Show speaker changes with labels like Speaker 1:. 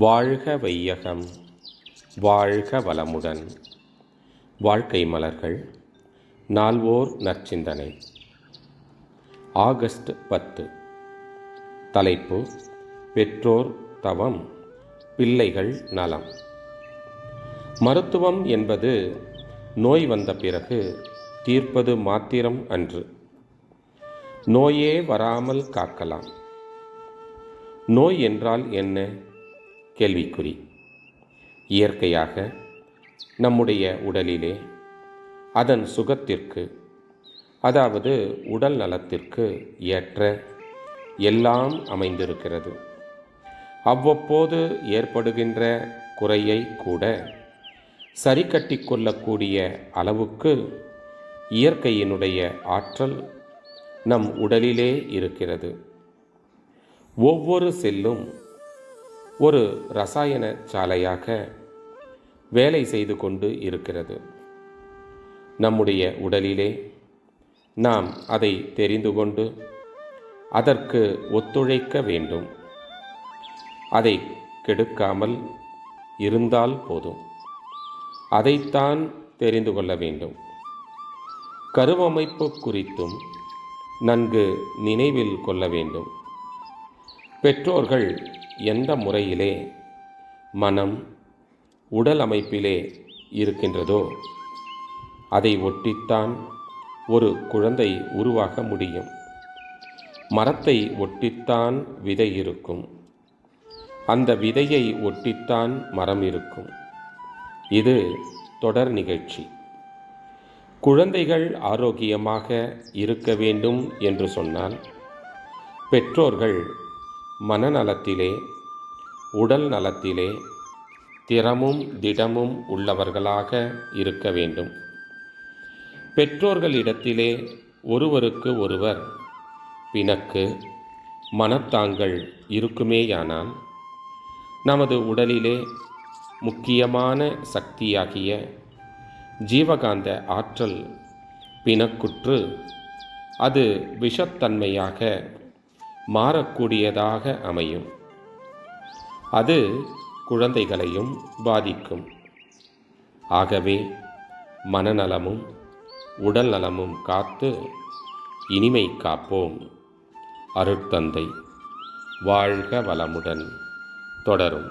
Speaker 1: வாழ்க வையகம், வாழ்க வளமுடன். வாழ்க்கை மலர்கள். நால்வோர் நற்சிந்தனை. ஆகஸ்ட் 10. தலைப்பு: பெற்றோர் தவம், பிள்ளைகள் நலம். மருத்துவம் என்பது நோய் வந்த பிறகு தீர்ப்பது மாத்திரம் அன்று, நோயே வராமல் காக்கலாம். நோய் என்றால் என்ன? கேள்விக்குறி. இயற்கையாக நம்முடைய உடலிலே அதன் சுகத்திற்கு, அதாவது உடல் நலத்திற்கு ஏற்ற எல்லாம் அமைந்திருக்கிறது. அவ்வப்போது ஏற்படுகின்ற குறையை கூட சரி கட்டி கொள்ளக்கூடிய அளவுக்கு இயற்கையினுடைய ஆற்றல் நம் உடலிலே இருக்கிறது. ஒவ்வொரு செல்லும் ஒரு இரசாயன சாலையாக வேலை செய்து கொண்டு இருக்கிறது. நம்முடைய உடலிலே நாம் அதை தெரிந்து கொண்டு அதற்கு ஒத்துழைக்க வேண்டும். அதை கெடுக்காமல் இருந்தால் போதும். அதைத்தான் தெரிந்து கொள்ள வேண்டும். கருவமைப்பு குறித்தும் நன்கு நினைவில் கொள்ள வேண்டும். பெற்றோர்கள் எந்த முறையிலே மனம், உடல் அமைப்பிலே இருக்கின்றதோ அதை ஒட்டித்தான் ஒரு குழந்தை உருவாக முடியும். மரத்தை ஒட்டித்தான் விதை இருக்கும். அந்த விதையை ஒட்டித்தான் மரம் இருக்கும். இது தொடர் நிகழ்ச்சி. குழந்தைகள் ஆரோக்கியமாக இருக்க வேண்டும் என்று சொன்னால் பெற்றோர்கள் மனநலத்திலே, உடல் நலத்திலே திறமும் திடமும் உள்ளவர்களாக இருக்க வேண்டும். பெற்றோர்களிடத்திலே ஒருவருக்கு ஒருவர் பிணக்கு, மனத்தாங்கள் இருக்குமேயானால் நமது உடலிலே முக்கியமான சக்தியாகிய ஜீவகாந்த ஆற்றல் பிணக்குற்று அது விஷத்தன்மையாக மாறக்கூடியதாக அமையும். அது குழந்தைகளையும் பாதிக்கும். ஆகவே மனநலமும் உடல் நலமும் காத்து இனிமை காப்போம். அருட்தந்தை. வாழ்க வளமுடன். தொடரும்.